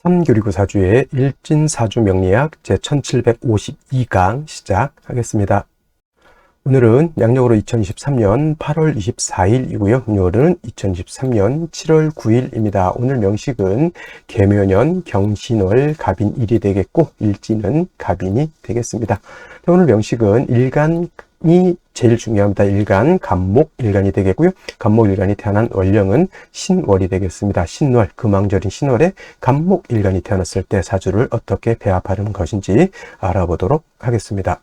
삼교리구사주의 일진사주 명리학 제1752강 시작하겠습니다. 오늘은 양력으로 2023년 8월 24일이고요. 음력으로는 2023년 7월 9일입니다. 오늘 명식은 계묘년 경신월 갑인일이 되겠고 일진은 갑인이 되겠습니다. 오늘 명식은 일간이 제일 중요합니다. 일간, 갑목, 일간이 되겠고요. 갑목, 일간이 태어난 월령은 신월이 되겠습니다. 신월, 금왕절인 신월에 갑목, 일간이 태어났을 때 사주를 어떻게 배합하는 것인지 알아보도록 하겠습니다.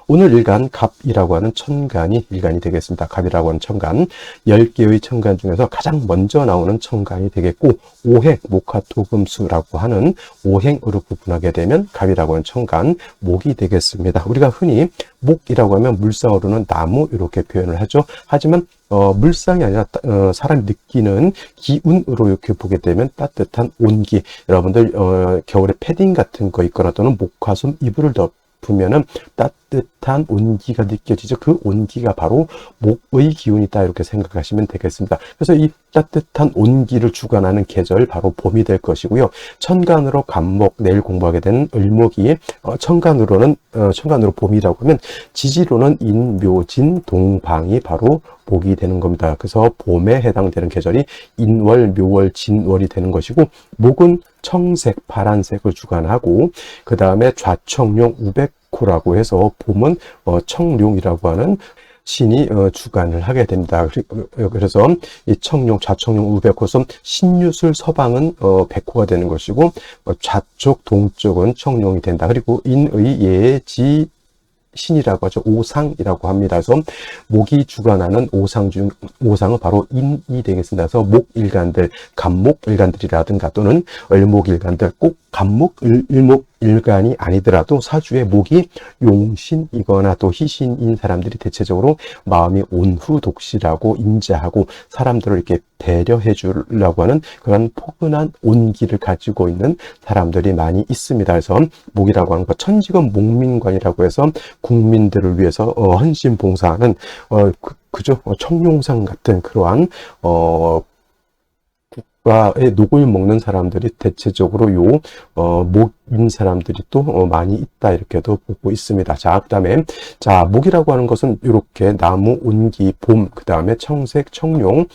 오늘 일간 갑이라고 하는 천간이 일간이 되겠습니다. 갑이라고 하는 천간, 10개의 천간 중에서 가장 먼저 나오는 천간이 되겠고, 오행, 목화토금수라고 하는 오행으로 구분하게 되면 갑이라고 하는 천간, 목이 되겠습니다. 우리가 흔히 목이라고 하면 물상으로는 나무 이렇게 표현을 하죠. 하지만 물상이 아니라 사람이 느끼는 기운으로 이렇게 보게 되면 따뜻한 온기, 여러분들 겨울에 패딩 같은 거 있거나 또는 목화솜 이불을 덮으면은 따뜻한 온기가 느껴지죠. 그 온기가 바로 목의 기운이다 이렇게 생각하시면 되겠습니다. 그래서 이 따뜻한 온기를 주관하는 계절 바로 봄이 될 것이고요. 천간으로 갑목, 내일 공부하게 되는 을목이 천간으로 봄이라고 하면 지지로는 인묘진 동방이 바로 목이 되는 겁니다. 그래서 봄에 해당되는 계절이 인월, 묘월, 진월이 되는 것이고, 목은 청색, 파란색을 주관하고, 그 다음에 좌청룡, 우백호라고 해서 봄은 청룡이라고 하는 신이 주관을 하게 됩니다. 그래서 이 청룡, 좌청룡, 우백호선 신유술 서방은 백호가 되는 것이고, 좌쪽, 동쪽은 청룡이 된다. 그리고 인의, 예지, 신이라고 하죠. 오상이라고 합니다. 그래서 목이 주관하는 오상은 바로 인이 되겠습니다. 그래서 목일간들, 갑목일간들이라든가 또는 을목일간들, 꼭 을목일간이 아니더라도 사주에 목이 용신이거나 또 희신인 사람들이 대체적으로 마음이 온후독실하고 인자하고 사람들을 이렇게 배려해 주려고 하는 그런 포근한 온기를 가지고 있는 사람들이 많이 있습니다. 그래서 목이라고 하는 것, 천지금 목민관이라고 해서 국민들을 위해서 헌신봉사하는 청룡상 같은 그러한 국가의 녹을 먹는 사람들이 대체적으로 목인 사람들이 또 많이 있다 이렇게도 보고 있습니다. 자, 그다음에 목이라고 하는 것은 이렇게 나무, 온기, 봄, 그다음에 청색, 청룡,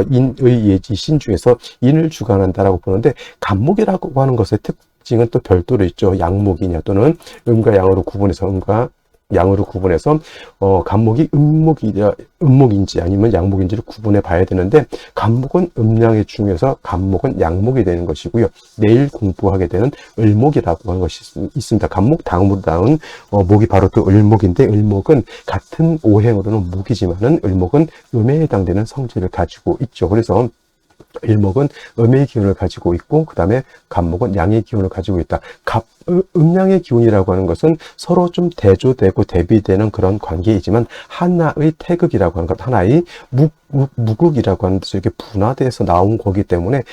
인의, 예지, 신 중에서 인을 주관한다라고 보는데, 갑목이라고 하는 것의 특징은 또 별도로 있죠. 양목이냐 또는 음과 양으로 구분해서 갑목이 음목인지 아니면 양목인지를 구분해 봐야 되는데, 갑목은 음양의 중에서 갑목은 양목이 되는 것이고요. 내일 공부하게 되는 을목이라고 하는 것이 있습니다. 갑목 다음으로 나온 목이 바로 그 을목인데, 을목은 같은 오행으로는 목이지만은 을목은 음에 해당되는 성질을 가지고 있죠. 그래서 을목은 음의 기운을 가지고 있고, 그 다음에 갑목은 양의 기운을 가지고 있다. 음양의 기운이라고 하는 것은 서로 좀 대조되고 대비되는 그런 관계이지만, 하나의 태극이라고 하는 것, 하나의 무극이라고 하는 데서 이렇게 분화돼서 나온 거기 때문에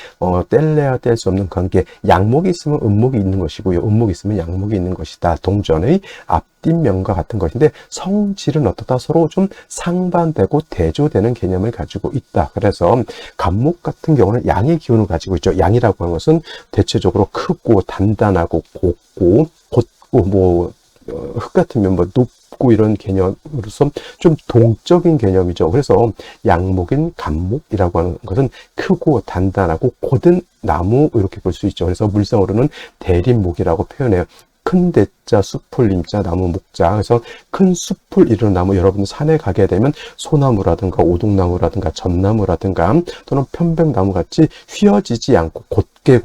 뗄래야 뗄 수 없는 관계. 양목이 있으면 음목이 있는 것이고요, 음목이 있으면 양목이 있는 것이다. 동전의 앞뒷면과 같은 것인데, 성질은 어떻다? 서로 좀 상반되고 대조되는 개념을 가지고 있다. 그래서 갑목 같은 경우는 양의 기운을 가지고 있죠. 양이라고 하는 것은 대체적으로 크고 단단하고 곱고 곧고 흙 같으면 높고 이런 개념으로서 좀 동적인 개념이죠. 그래서 양목인 갑목이라고 하는 것은 크고 단단하고 곧은 나무 이렇게 볼 수 있죠. 그래서 물상으로는 대림목이라고 표현해요. 큰 대자, 숲을 임자, 나무 목자. 그래서 큰 숲을 이루는 나무, 여러분 산에 가게 되면 소나무라든가 오동나무라든가 전나무라든가 또는 편백나무 같이 휘어지지 않고 곧게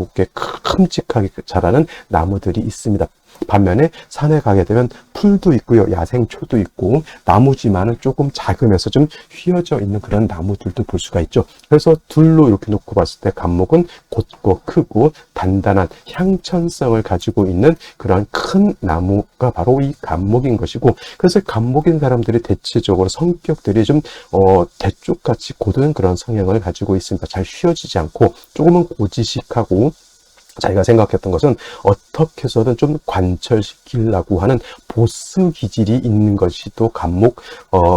큼직하게 자라는 나무들이 있습니다. 반면에 산에 가게 되면 풀도 있고요, 야생초도 있고, 나무지만은 조금 작으면서 좀 휘어져 있는 그런 나무들도 볼 수가 있죠. 그래서 둘로 이렇게 놓고 봤을 때 갑목은 곧고 크고 단단한 향천성을 가지고 있는 그런 큰 나무가 바로 이 갑목인 것이고, 그래서 갑목인 사람들이 대체적으로 성격들이 좀 대쪽같이 고든 그런 성향을 가지고 있습니다. 잘 휘어지지 않고 조금은 고지식하고, 자기가 생각했던 것은 어떻게 해서든 좀 관철시키려고 하는 보스 기질이 있는 것이 또 갑목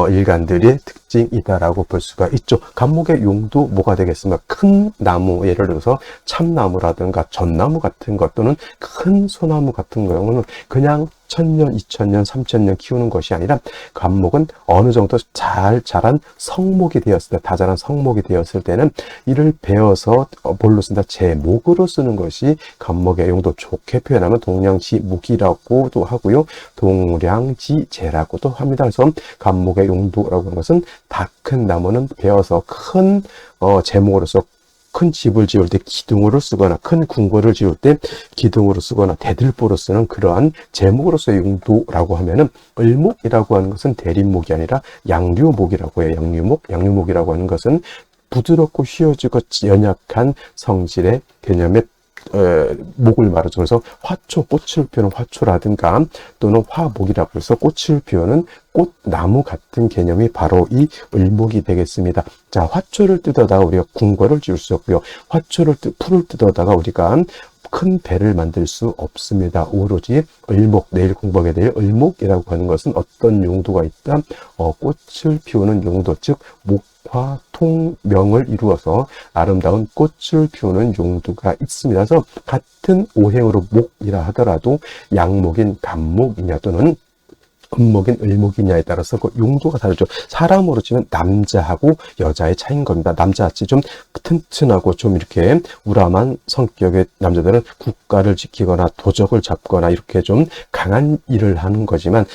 일간들의 특징이다라고 볼 수가 있죠. 감목의 용도 뭐가 되겠습니까? 큰 나무, 예를 들어서 참나무라든가 전나무 같은 것 또는 큰 소나무 같은 경우는 그냥 1000년, 2000년, 3000년 키우는 것이 아니라 감목은 어느 정도 잘 자란 성목이 되었을 때, 다 자란 성목이 되었을 때는 이를 베어서 뭘로 쓴다? 제목으로 쓰는 것이 감목의 용도. 좋게 표현하면 동량지묵이라고도 하고요. 동량지제라고도 합니다. 그래서 감목의 용도라고 하는 것은 다 큰 나무는 베어서 큰 제목으로서 큰 집을 지을 때 기둥으로 쓰거나 큰 궁궐을 지을 때 기둥으로 쓰거나 대들보로 쓰는 그러한 제목으로서의 용도라고 하면은 을목이라고 하는 것은 대립목이 아니라 양류목이라고 해요. 양류목이라고 하는 것은 부드럽고 휘어지고 연약한 성질의 개념의 목을 말하죠. 그래서 화초, 꽃을 피우는 화초라든가 또는 화목이라고 해서 꽃을 피우는 꽃나무 같은 개념이 바로 이 을목이 되겠습니다. 자, 화초를 뜯어다가 우리가 궁궐을 지을 수 없고요. 풀을 뜯어다가 우리가 큰 배를 만들 수 없습니다. 오로지 을목, 내일 공부하게 될 을목이라고 하는 것은 어떤 용도가 있다? 꽃을 피우는 용도, 즉 목화 통명을 이루어서 아름다운 꽃을 피우는 용도가 있습니다. 그래서 같은 오행으로 목이라 하더라도 양목인 간목이냐 또는 음목인 을목이냐에 따라서 그 용도가 다르죠. 사람으로 치면 남자하고 여자의 차이인 겁니다. 남자같이 좀 튼튼하고 좀 이렇게 우람한 성격의 남자들은 국가를 지키거나 도적을 잡거나 이렇게 좀 강한 일을 하는 거지만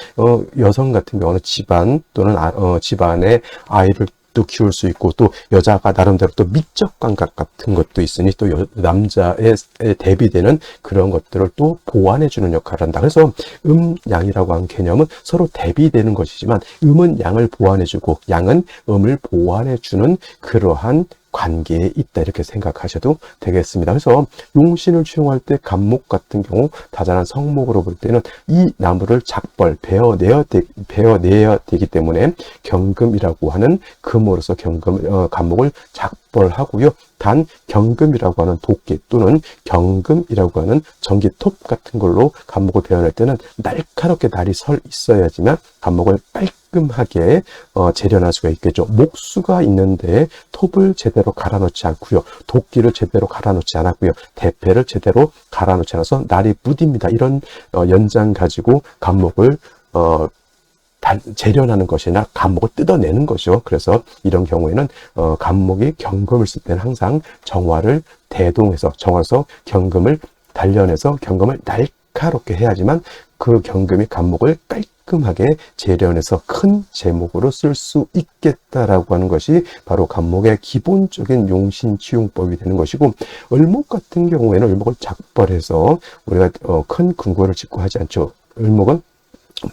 여성 같은 경우는 집안 또는 집안의 아이를 또 키울 수 있고 또 여자가 나름대로 또 미적 감각 같은 것도 있으니 또 남자에 대비되는 그런 것들을 또 보완해주는 역할을 한다. 그래서 양이라고 하는 개념은 서로 대비되는 것이지만 음은 양을 보완해주고 양은 음을 보완해주는 그러한 관계에 있다 이렇게 생각하셔도 되겠습니다. 그래서 용신을 취용할 때 간목 같은 경우 다자란 성목으로 볼 때는 이 나무를 작벌 베어내야 되기 때문에 경금이라고 하는 금으로서 간목을 작벌하고요. 단 경금이라고 하는 도끼 또는 경금이라고 하는 전기톱 같은 걸로 간목을 베어낼 때는 날카롭게 날이 서 있어야지만 간목을 깔끔하게 재련할 수가 있겠죠. 목수가 있는데 톱을 제대로 갈아놓지 않고요. 도끼를 제대로 갈아놓지 않았고요. 대패를 제대로 갈아놓지 않아서 날이 무딥니다. 이런 연장 가지고 간목을 재련하는 것이나 간목을 뜯어내는 것이죠. 그래서 이런 경우에는 간목이 경금을 쓸 때는 항상 정화를 대동해서 경금을 단련해서 경금을 날카롭게 해야지만 그 경금이 간목을 깔끔하게 재련해서 큰 제목으로 쓸 수 있겠다라고 하는 것이 바로 간목의 기본적인 용신치용법이 되는 것이고, 을목 같은 경우에는 을목을 작벌해서 우리가 큰 궁궐을 짓고 하지 않죠. 을목은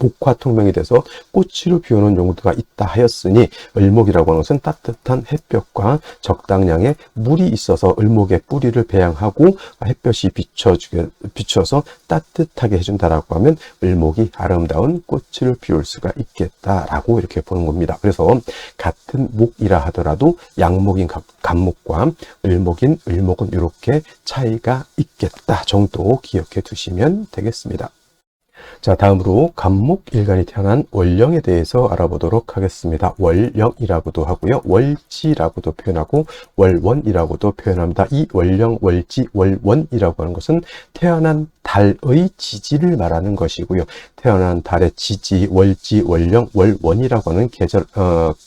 목화 통명이 돼서 꽃으로 피우는 용도가 있다 하였으니 을목이라고 하는 것은 따뜻한 햇볕과 적당량의 물이 있어서 을목의 뿌리를 배양하고 햇볕이 비춰서 따뜻하게 해준다라고 하면 을목이 아름다운 꽃을 피울 수가 있겠다라고 이렇게 보는 겁니다. 그래서 같은 목이라 하더라도 양목인 간목과 을목인 을목은 이렇게 차이가 있겠다 정도 기억해 두시면 되겠습니다. 자, 다음으로 간목일간이 태어난 월령에 대해서 알아보도록 하겠습니다. 월령이라고도 하고요. 월지라고도 표현하고 월원이라고도 표현합니다. 이 월령, 월지, 월원이라고 하는 것은 태어난 달의 지지를 말하는 것이고요. 태어난 달의 지지, 월지, 월령, 월원이라고 하는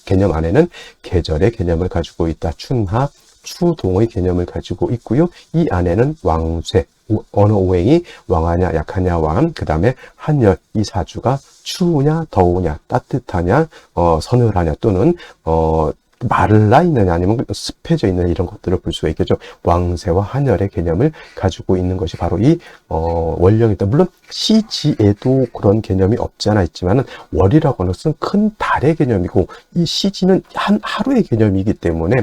개념 안에는 계절의 개념을 가지고 있다. 춘하, 추동의 개념을 가지고 있고요. 이 안에는 왕쇠, 어느 오행이 왕하냐 약하냐 왕, 그 다음에 한열, 이 사주가 추우냐 더우냐 따뜻하냐 서늘하냐 또는 마를라 있느냐 아니면 습해져 있느냐 이런 것들을 볼 수가 있겠죠. 왕세와 한열의 개념을 가지고 있는 것이 바로 이 월령이다. 물론 시지에도 그런 개념이 없지 않아 있지만은 월이라고 하는 것은 큰 달의 개념이고 이 시지는 한 하루의 개념이기 때문에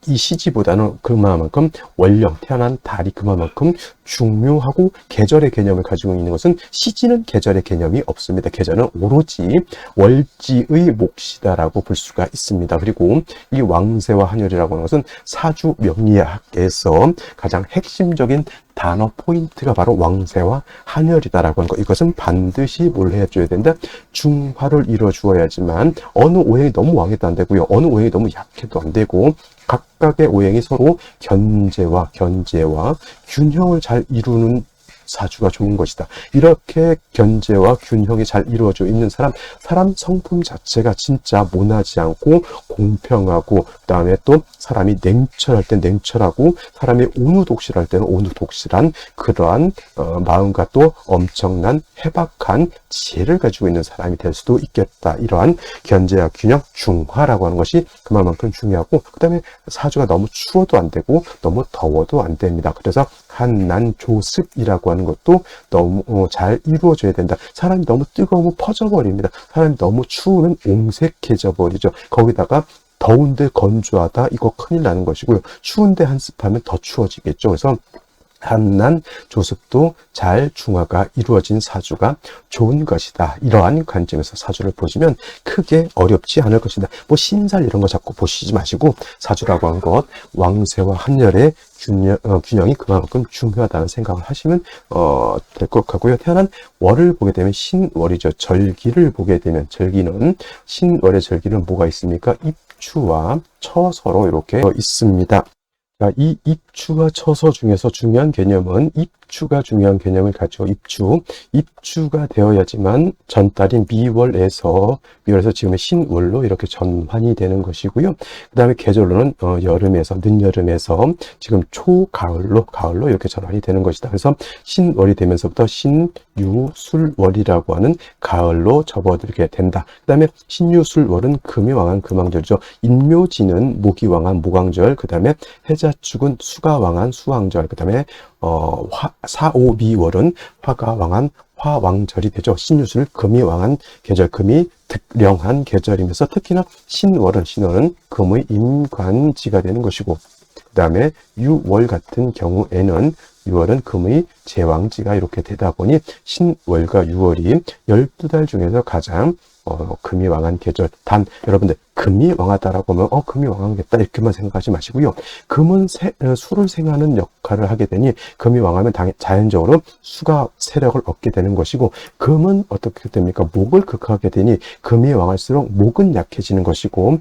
이 시지보다는 그만큼 월령, 태어난 달이 그만큼 중요하고 계절의 개념을 가지고 있는 것은 시지는 계절의 개념이 없습니다. 계절은 오로지 월지의 몫이다라고 볼 수가 있습니다. 그리고 이 왕세와 한열이라고 하는 것은 사주 명리학에서 가장 핵심적인 단어 포인트가 바로 왕세와 한열이다라고 하는 거. 이것은 반드시 뭘 해줘야 된다? 중화를 이루어 주어야지만 어느 오행이 너무 왕해도 안 되고요. 어느 오행이 너무 약해도 안 되고 각각의 오행이 서로 견제와 균형을 잘 이루는 사주가 좋은 것이다. 이렇게 견제와 균형이 잘 이루어져 있는 사람 성품 자체가 진짜 모나지 않고 공평하고, 그 다음에 또 사람이 냉철할 땐 냉철하고, 사람이 온유독실할 때는 온유독실한 그러한 마음과 또 엄청난 해박한 지혜를 가지고 있는 사람이 될 수도 있겠다. 이러한 견제와 균형, 중화라고 하는 것이 그만큼 중요하고, 그 다음에 사주가 너무 추워도 안 되고 너무 더워도 안 됩니다. 그래서 한난조습이라고 하는 것도 너무 잘 이루어져야 된다. 사람이 너무 뜨거우면 퍼져버립니다. 사람이 너무 추우면 옹색해져 버리죠. 거기다가 더운데 건조하다, 이거 큰일 나는 것이고요. 추운데 한습하면 더 추워지겠죠. 그래서 한난 조습도 잘 중화가 이루어진 사주가 좋은 것이다. 이러한 관점에서 사주를 보시면 크게 어렵지 않을 것이다. 뭐 신살 이런 거 자꾸 보시지 마시고, 사주라고 한 것, 왕세와 한열의 균형이 그만큼 중요하다는 생각을 하시면 될 것 같고요. 태어난 월을 보게 되면 신월이죠. 절기를 보게 되면, 신월의 절기는 뭐가 있습니까? 입추와 처서로 이렇게 있습니다. 이 입추와 처서 중에서 중요한 개념은, 입추가 중요한 개념을 가지고, 입추가 되어야지만 전달인 미월에서 지금의 신월로 이렇게 전환이 되는 것이고요. 그 다음에 계절로는 늦여름에서 지금 가을로 이렇게 전환이 되는 것이다. 그래서 신월이 되면서부터 신유술월이라고 하는 가을로 접어들게 된다. 그 다음에 신유술월은 금이 왕한 금왕절이죠. 인묘지는 목이 왕한 목왕절, 그 다음에 해자축은 수가 왕한 수왕절, 그 다음에 사오미월은 화가 왕한 화왕절이 되죠. 신유술 금이 왕한 계절, 금이 득령한 계절이면서 특히나 신월은 금의 임관지가 되는 것이고, 그 다음에 유월 같은 경우에는 유월은 금의 제왕지가 이렇게 되다 보니 신월과 유월이 12달 중에서 가장 금이 왕한 계절. 단 여러분들 금이 왕하다라고 하면 금이 왕하겠다 이렇게만 생각하지 마시고요. 금은 수를 생하는 역할을 하게 되니 금이 왕하면 자연적으로 수가 세력을 얻게 되는 것이고, 금은 어떻게 됩니까? 목을 극하게 되니 금이 왕할수록 목은 약해지는 것이고,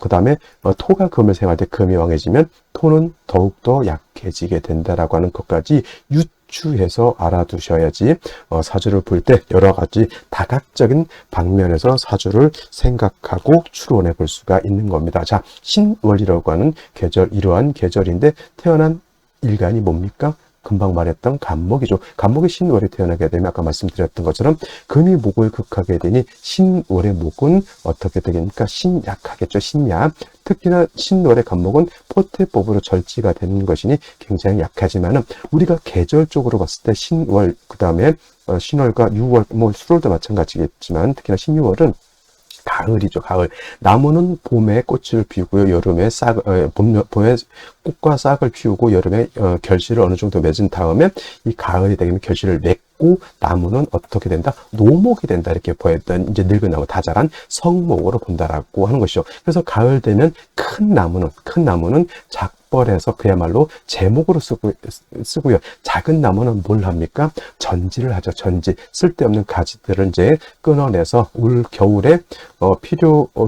그 다음에 토가 금을 생할 때 금이 왕해지면 토는 더욱더 약해지게 된다라고 하는 것까지 유추해서 알아두셔야지 사주를 볼 때 여러 가지 다각적인 방면에서 사주를 생각하고 추론해 볼 수가 있는 겁니다. 자, 신월이라고 하는 계절, 이러한 계절인데 태어난 일간이 뭡니까? 금방 말했던 간목이죠. 간목이 신월에 태어나게 되면 아까 말씀드렸던 것처럼 금이 목을 극하게 되니 신월의 목은 어떻게 되겠습니까? 신약하겠죠. 신약. 특히나 신월의 간목은 포태법으로 절지가 되는 것이니 굉장히 약하지만은, 우리가 계절적으로 봤을 때 신월, 그 다음에 신월과 유월, 수월도 마찬가지겠지만 특히나 신유월은 가을이죠. 가을. 나무는 봄에 꽃을 피우고요. 여름에 봄에 꽃과 싹을 피우고 여름에 결실을 어느 정도 맺은 다음에 이 가을이 되면 결실을 맺고 나무는 어떻게 된다? 노목이 된다. 이렇게 보였던 이제 늙은 나무, 다 자란 성목으로 본다라고 하는 것이죠. 그래서 가을 되면 큰 나무는 작벌해서 그야말로 제목으로 쓰고요. 작은 나무는 뭘 합니까? 전지를 하죠. 전지. 쓸데없는 가지들을 이제 끊어내서 올 겨울에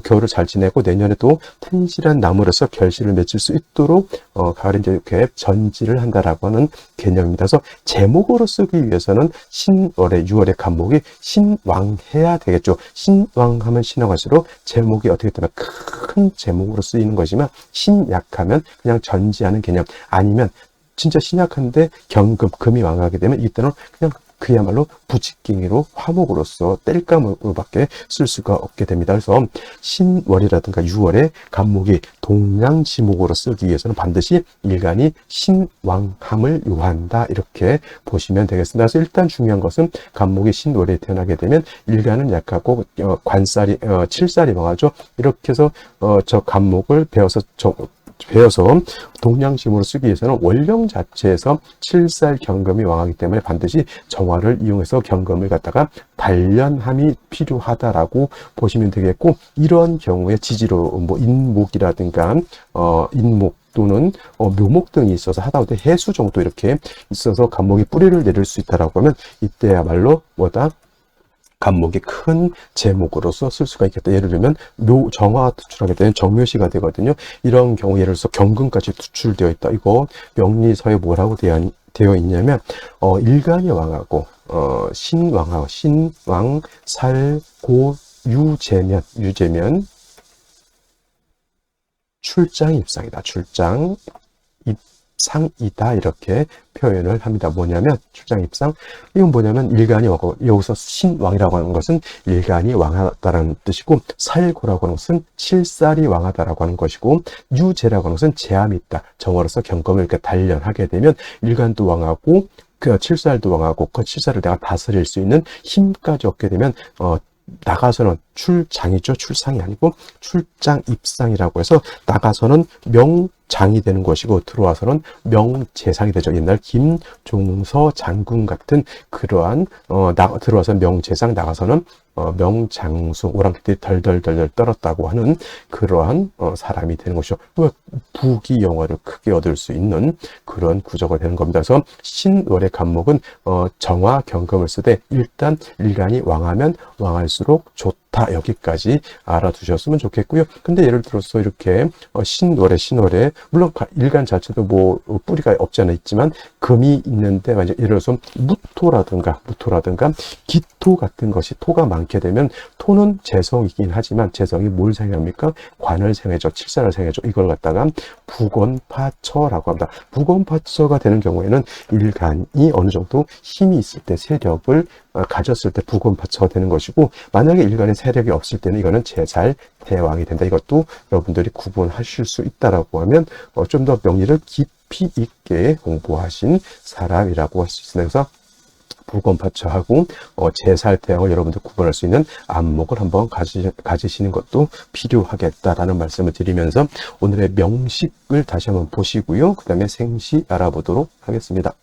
겨울을 잘 지내고 내년에도 튼실한 나무로서 결실을 맺을 수 있도록 가을에 이제 이렇게 전지를 한다라고 하는 개념입니다. 그래서 제목으로 쓰기 위해서는 신월의 유월의 간목이 신왕해야 되겠죠. 신왕하면 신왕할수록 제목이 어떻게 되면 큰 제목으로 쓰이는 것이지만, 신약하면 그냥 전지하는 개념, 아니면 진짜 신약한데 금이 왕하게 되면 이때는 그냥 그야말로 부직갱이로 화목으로서 땔감으로밖에 쓸 수가 없게 됩니다. 그래서 신월이라든가 유월의 간목이 동량지목으로 쓰기 위해서는 반드시 일간이 신왕함을 요한다, 이렇게 보시면 되겠습니다. 그래서 일단 중요한 것은 간목이 신월에 태어나게 되면 일간은 약하고 칠살이 망하죠. 이렇게 해서 저 간목을 배워서 배워서 동량심으로 쓰기 위해서는 원령 자체에서 칠살 경금이 왕하기 때문에 반드시 정화를 이용해서 경금을 갖다가 단련함이 필요하다라고 보시면 되겠고, 이런 경우에 지지로 뭐 인목이라든가 인목 또는 묘목 등이 있어서 하다못해 해수 정도 이렇게 있어서 간목이 뿌리를 내릴 수 있다라고 하면 이때야말로 뭐다? 간목이 큰 제목으로서 쓸 수가 있겠다. 예를 들면 정화가 투출하게 되면 정묘시가 되거든요. 이런 경우 예를 들어서 경금까지 투출되어 있다. 이거 명리서에 뭐라고 되어 있냐면 일간이 왕하고 신왕하고 신왕 살고 유제면 출장 입상이다. 출장 입상이다. 이렇게 표현을 합니다. 뭐냐면 출장 입상, 이건 뭐냐면 일간이 왕하고, 여기서 신왕이라고 하는 것은 일간이 왕하다라는 뜻이고, 살고라고 하는 것은 칠살이 왕하다라고 하는 것이고, 유제라고 하는 것은 제함이 있다. 정어로서 경금을 이렇게 단련하게 되면 일간도 왕하고 그 칠살도 왕하고 그 칠살을 내가 다스릴 수 있는 힘까지 얻게 되면 나가서는 출장이죠. 출상이 아니고 출장 입상이라고 해서 나가서는 명장이 되는 것이고 들어와서는 명재상이 되죠. 옛날 김종서 장군 같은 그러한 들어와서 명재상, 나가서는 명장수, 오랑캐들이 덜덜덜덜 떨었다고 하는 그러한 사람이 되는 것이죠. 부귀 영화를 크게 얻을 수 있는 그런 구조가 되는 겁니다. 그래서 신월의 간목은 정화 경금을 쓰되 일단 일간이 왕하면 왕할수록 좋다. 여기까지 알아두셨으면 좋겠고요. 근데 예를 들어서 이렇게 신월에 물론 일간 자체도 뭐 뿌리가 없지 않아 있지만 금이 있는데 만약 예를 들어서 무토라든가 기토 같은 것이 토가 많게 되면 토는 재성이긴 하지만 재성이 뭘 생해합니까? 관을 생해줘, 칠살을 생해줘. 이걸 갖다가 부건파처라고 합니다. 부건파처가 되는 경우에는 일간이 어느 정도 힘이 있을 때 세력을 가졌을 때 부건파처가 되는 것이고, 만약에 일간에 세력이 없을 때는 이거는 제살 대왕이 된다. 이것도 여러분들이 구분하실 수 있다라고 하면 좀 더 명리를 깊이 있게 공부하신 사람이라고 할 수 있습니다. 그래서 부건파처하고 제살 대왕을 여러분들 구분할 수 있는 안목을 한번 가지시는 것도 필요하겠다라는 말씀을 드리면서 오늘의 명식을 다시 한번 보시고요. 그 다음에 생시 알아보도록 하겠습니다.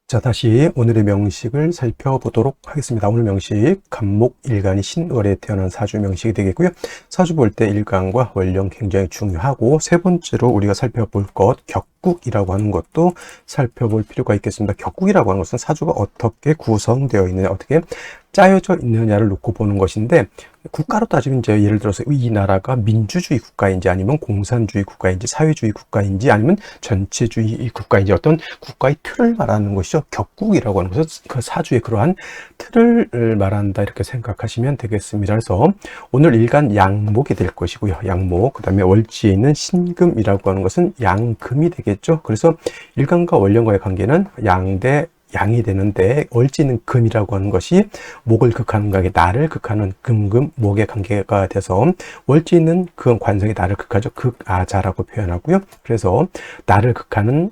자, 다시 오늘의 명식을 살펴보도록 하겠습니다. 오늘 명식, 간목 일간이 신월에 태어난 사주 명식이 되겠고요. 사주 볼 때 일간과 원령 굉장히 중요하고, 세 번째로 우리가 살펴볼 것, 격국이라고 하는 것도 살펴볼 필요가 있겠습니다. 격국이라고 하는 것은 사주가 어떻게 구성되어 있느냐, 어떻게 짜여져 있느냐를 놓고 보는 것인데, 국가로 따지면 이제 예를 들어서 이 나라가 민주주의 국가인지 아니면 공산주의 국가인지 사회주의 국가인지 아니면 전체주의 국가인지 어떤 국가의 틀을 말하는 것이죠. 격국이라고 하는 것은 그 사주의 그러한 틀을 말한다, 이렇게 생각하시면 되겠습니다. 그래서 오늘 일간 양목이 될 것이고요. 양목, 그 다음에 월지에 있는 신금이라고 하는 것은 양금이 되겠죠. 그래서 일간과 원령과의 관계는 양대 양이 되는데, 월지는 금이라고 하는 것이 목을 극하는 관계, 나를 극하는 금금 목의 관계가 돼서 월지는 그 관성이 나를 극하죠. 극아자라고 표현하고요. 그래서 나를 극하는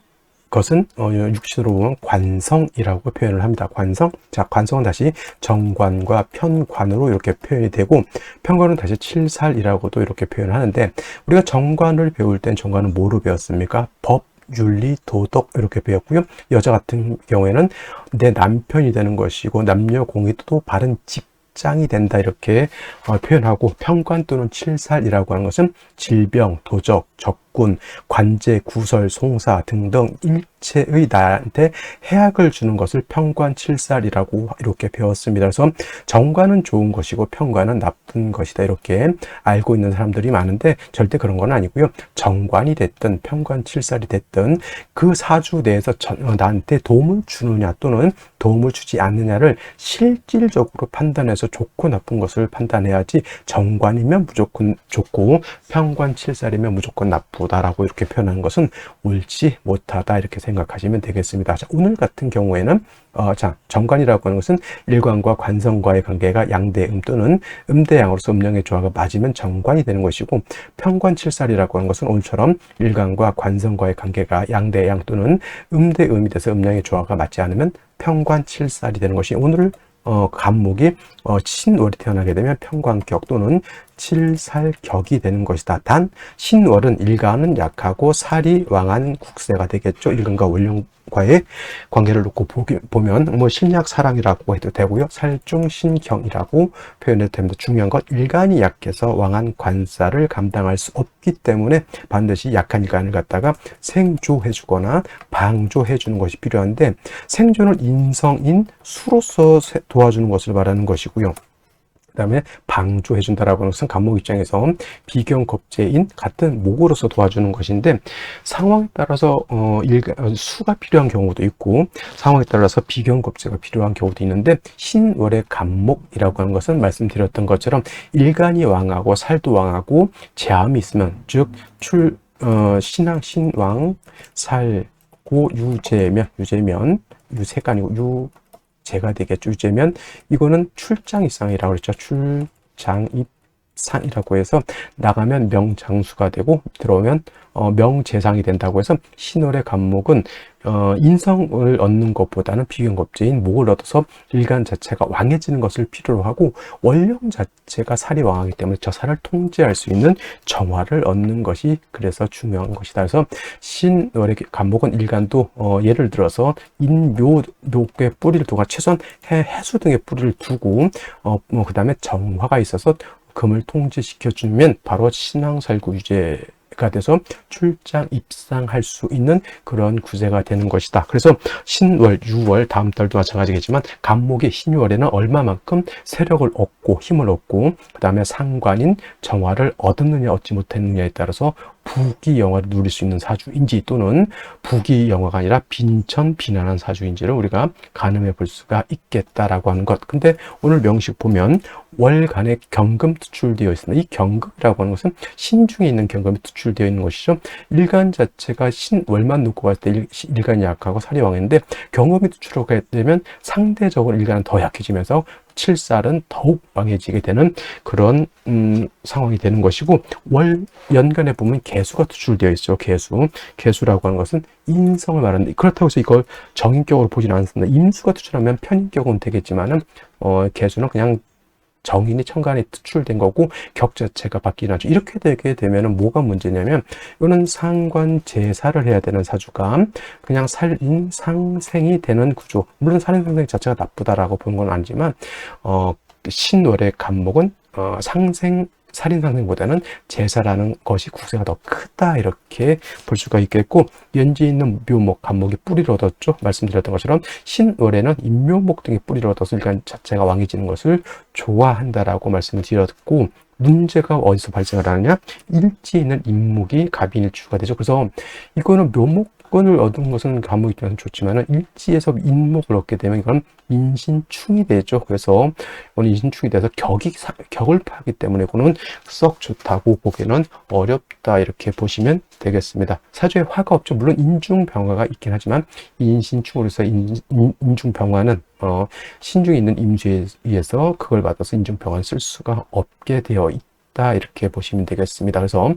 것은 육신으로 보면 관성이라고 표현을 합니다. 관성. 자, 관성은 다시 정관과 편관으로 이렇게 표현이 되고, 편관은 다시 칠살이라고도 이렇게 표현을 하는데, 우리가 정관을 배울 땐 정관은 뭐로 배웠습니까? 법, 윤리, 도덕 이렇게 배웠고요. 여자 같은 경우에는 내 남편이 되는 것이고, 남녀 공의도 바른 직장이 된다, 이렇게 표현하고, 편관 또는 칠살이라고 하는 것은 질병, 도적, 적군, 관제, 구설, 송사 등등 일체의 나한테 해악을 주는 것을 편관칠살이라고 이렇게 배웠습니다. 그래서 정관은 좋은 것이고 편관은 나쁜 것이다, 이렇게 알고 있는 사람들이 많은데 절대 그런 건 아니고요. 정관이 됐든 편관칠살이 됐든 그 사주 내에서 나한테 도움을 주느냐 또는 도움을 주지 않느냐를 실질적으로 판단해서 좋고 나쁜 것을 판단해야지, 정관이면 무조건 좋고 편관칠살이면 무조건 나쁘다라고 이렇게 표현하는 것은 옳지 못하다, 이렇게 생각하시면 되겠습니다. 자, 오늘 같은 경우에는 정관이라고 하는 것은 일관과 관성과의 관계가 양대음 또는 음대양으로서 음양의 조화가 맞으면 정관이 되는 것이고, 편관칠살이라고 하는 것은 오늘처럼 일관과 관성과의 관계가 양대양 또는 음대음이 돼서 음양의 조화가 맞지 않으면 편관칠살이 되는 것이 오늘 간목이 신월이 태어나게 되면 편관격 또는 칠살격이 되는 것이다. 단 신월은 일간은 약하고 살이 왕한 국세가 되겠죠. 일간과 월령과의 관계를 놓고 보면 뭐 신약사랑이라고 해도 되고요. 살중신경이라고 표현해도 됩니다. 중요한 건 일간이 약해서 왕한 관사를 감당할 수 없기 때문에 반드시 약한 일간을 갖다가 생조해 주거나 방조해 주는 것이 필요한데, 생조는 인성인 수로서 도와주는 것을 말하는 것이고요. 그 다음에 방조해준다라고 하는 것은 간목 입장에서 비경겁제인 같은 목으로서 도와주는 것인데, 상황에 따라서 수가 필요한 경우도 있고 상황에 따라서 비경겁제가 필요한 경우도 있는데, 신월의 간목이라고 하는 것은 말씀드렸던 것처럼 일간이 왕하고 살도 왕하고 재암이 있으면, 즉 신왕, 살고 유제가 아니고 제가 되겠죠. 유제면 이거는 출장입상이라고 그랬죠. 출장입상이라고 해서 나가면 명장수가 되고 들어오면 명재상이 된다고 해서, 신월의 간목은 인성을 얻는 것보다는 비경겁제인 목을 얻어서 일간 자체가 왕해지는 것을 필요로 하고, 월령 자체가 살이 왕하기 때문에 저 살을 통제할 수 있는 정화를 얻는 것이 그래서 중요한 것이다. 그래서 신월의 간목은 일간도 예를 들어서 인묘목의 뿌리를 두고, 최소한 해수 등의 뿌리를 두고 그 다음에 정화가 있어서 금을 통제시켜주면 바로 신왕살구 유제가 돼서 출장 입상할 수 있는 그런 구제가 되는 것이다. 그래서 신월, 유월, 다음 달도 마찬가지겠지만 간목이 신유월에는 얼마만큼 세력을 얻고 힘을 얻고 그 다음에 상관인 정화를 얻었느냐 얻지 못했느냐에 따라서 부귀영화를 누릴 수 있는 사주인지, 또는 부귀영화가 아니라 빈천 빈안한 사주인지를 우리가 가늠해 볼 수가 있겠다라고 하는 것. 근데 오늘 명식 보면 월간에 경금 투출되어 있습니다. 이 경금이라고 하는 것은 신중에 있는 경금이 투출되어 있는 것이죠. 일간 자체가 신월만 놓고 봤을 때 일간이 약하고 살이 왕인데, 경금이 투출하게 되면 상대적으로 일간은 더 약해지면서 칠살은 더욱 왕해지게 되는 그런 상황이 되는 것이고, 월 연간에 보면 개수가 투출되어 있죠. 개수라고 하는 것은 인성을 말하는데, 그렇다고 해서 이걸 정인격으로 보지는 않습니다. 임수가 투출하면 편인격은 되겠지만은 개수는 그냥 정인이 천간에 투출된 거고 격 자체가 바뀌긴 하죠. 이렇게 되게 되면은 뭐가 문제냐면, 이거는 상관 제사를 해야 되는 사주가 그냥 살인 상생이 되는 구조. 물론 살인 상생 자체가 나쁘다라고 보는 건 아니지만 신월의 간목은 살인 상생보다는 제사라는 것이 국세가 더 크다, 이렇게 볼 수가 있겠고, 연지 있는 묘목, 간목이 뿌리를 얻었죠. 말씀드렸던 것처럼 신월에는 인묘목 등의 뿌리를 얻어서 일간 자체가 왕해지는 것을 좋아한다라고 말씀을 드렸고, 문제가 어디서 발생을 하느냐? 일지에 있는 인목이 갑인일주가 되죠. 그래서 이거는 묘목권을 얻은 것은 간목 입장에서는 좋지만 일지에서 인목을 얻게 되면 이건 인신충이 되죠. 그래서 이건 인신충이 돼서 격을 파기 때문에 이거는 썩 좋다고 보기는 어렵다, 이렇게 보시면 되겠습니다. 사주에 화가 없죠. 물론 인중병화가 있긴 하지만 인신충으로 해서 인중병화는 신중에 있는 임수에 의해서 그걸 받아서 인중병화를 쓸 수가 없게 되어 있다, 이렇게 보시면 되겠습니다. 그래서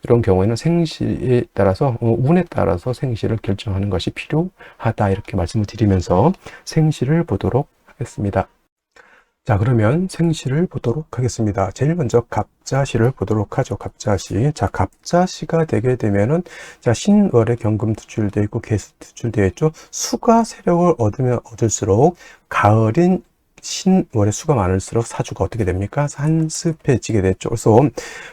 이런 경우에는 생시에 따라서 운에 따라서 생시를 결정하는 것이 필요하다, 이렇게 말씀을 드리면서 생시를 보도록 하겠습니다. 자, 그러면 생시를 보도록 하겠습니다. 제일 먼저 갑자시를 보도록 하죠. 갑자시. 자, 갑자시가 되게 되면은, 자, 신월에 경금 투출되어 있고 개수 투출되어 있죠. 수가 세력을 얻으면 얻을수록 가을인 신월의 수가 많을수록 사주가 어떻게 됩니까? 산습해지게 됐죠. 그래서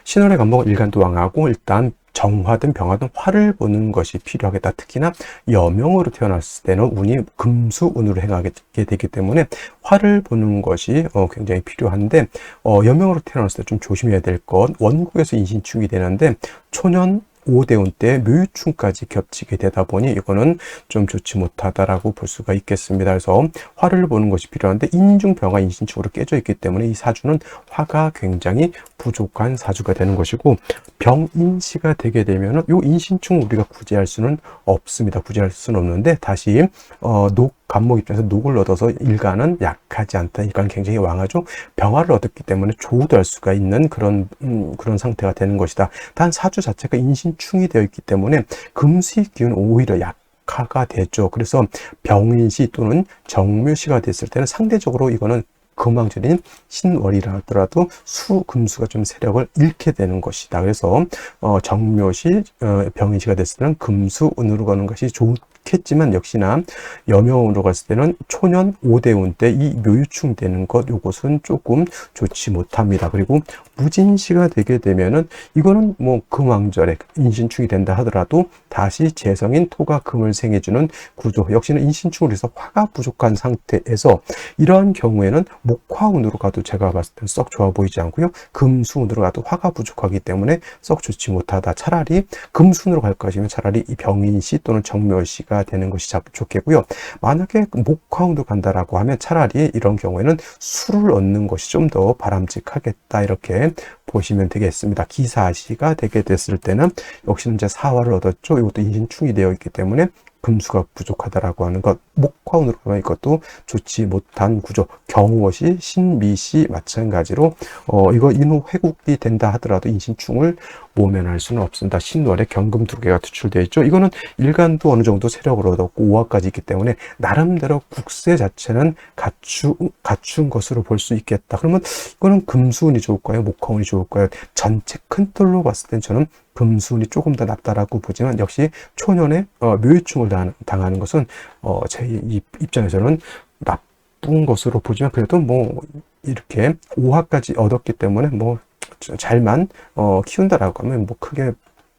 신월의 간목은 일간도 왕하고 일단 정화든 병화든 화를 보는 것이 필요하겠다. 특히나 여명으로 태어났을 때는 운이 금수운으로 행하게 되기 때문에 화를 보는 것이 굉장히 필요한데, 여명으로 태어났을 때 좀 조심해야 될 것, 원국에서 인신충이 되는데 초년 5대운 때 묘유충까지 겹치게 되다 보니 이거는 좀 좋지 못하다라고 볼 수가 있겠습니다. 그래서 화를 보는 것이 필요한데 인중병화 인신충으로 깨져 있기 때문에 이 사주는 화가 굉장히 부족한 사주가 되는 것이고, 병인시가 되게 되면은 요 인신충 우리가 구제할 수는 없습니다. 구제할 수는 없는데, 다시 간목 입장에서 녹을 얻어서 일간은 약하지 않다. 일간은 굉장히 왕하죠. 병화를 얻었기 때문에 조우도 수가 있는 그런 상태가 되는 것이다. 단 사주 자체가 인신충이 되어 있기 때문에 금수의 기운은 오히려 목화가 되죠. 그래서 병인시 또는 정묘시가 됐을 때는 상대적으로 이거는 금왕절인 신월이라 하더라도 수금수가 좀 세력을 잃게 되는 것이다. 그래서 정묘시 병인시가 됐을 때는 금수운으로 가는 것이 좋겠지만 역시나 여명으로 갔을 때는 초년 오대운 때 이 묘유충 되는 것 요것은 조금 좋지 못합니다. 그리고 무진시가 되게 되면은 이거는 뭐 금왕절에 인신충이 된다 하더라도 다시 재성인 토가 금을 생해주는 구조, 역시는 인신충을 해서 화가 부족한 상태에서 이러한 경우에는 목화운으로 가도 제가 봤을 때는 썩 좋아 보이지 않고요, 금수운으로 가도 화가 부족하기 때문에 썩 좋지 못하다. 차라리 금수운으로 갈 것이면 차라리 이 병인시 또는 정묘시가 되는 것이 좋겠고요. 만약에 목화운으로 간다라고 하면 차라리 이런 경우에는 수를 얻는 것이 좀 더 바람직하겠다, 이렇게 보시면 되겠습니다. 기사시가 되게 됐을 때는 역시는 이제 사화를 얻었죠. 이것도 인신충이 되어 있기 때문에 금수가 부족하다라고 하는 것, 목화운으로 가면 이것도 좋지 못한 구조. 경호시, 신미시 마찬가지로 이거 인후 회국이 된다 하더라도 인신충을 모면할 수는 없습니다. 신월에 경금 2개가 투출되어 있죠. 이거는 일간도 어느 정도 세력을 얻었고 5화까지 있기 때문에 나름대로 국세 자체는 갖춘 것으로 볼 수 있겠다. 그러면 이거는 금수운이 좋을까요? 목화운이 좋을까요? 전체 큰 틀로 봤을 땐 저는 금수운이 조금 더 낫다라고 보지만 역시 초년에 묘유충을 당하는 것은 제 입장에서는 나쁜 것으로 보지만 그래도 뭐 이렇게 5화까지 얻었기 때문에 뭐 잘만 키운다라고 하면 뭐 크게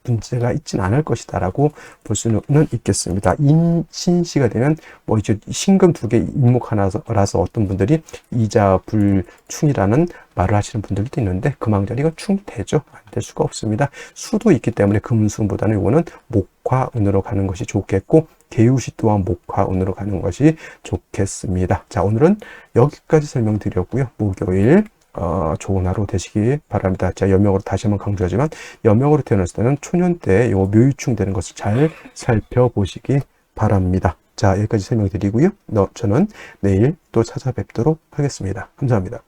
문제가 있지는 않을 것이다 라고 볼 수는 있겠습니다. 인신시가 되면 뭐 이제 신금 2개 인목 하나라서 어떤 분들이 이자불충이라는 말을 하시는 분들도 있는데 금왕절 이건 충이 되죠. 안 될 수가 없습니다. 수도 있기 때문에 금수보다는 이거는 목화운으로 가는 것이 좋겠고 개유시 또한 목화운으로 가는 것이 좋겠습니다. 자, 오늘은 여기까지 설명드렸고요. 목요일 좋은 하루 되시기 바랍니다. 자, 여명으로 다시 한번 강조하지만 여명으로 태어났을 때는 초년 때 요 묘유충 되는 것을 잘 살펴보시기 바랍니다. 자, 여기까지 설명드리고요. 저는 내일 또 찾아뵙도록 하겠습니다. 감사합니다.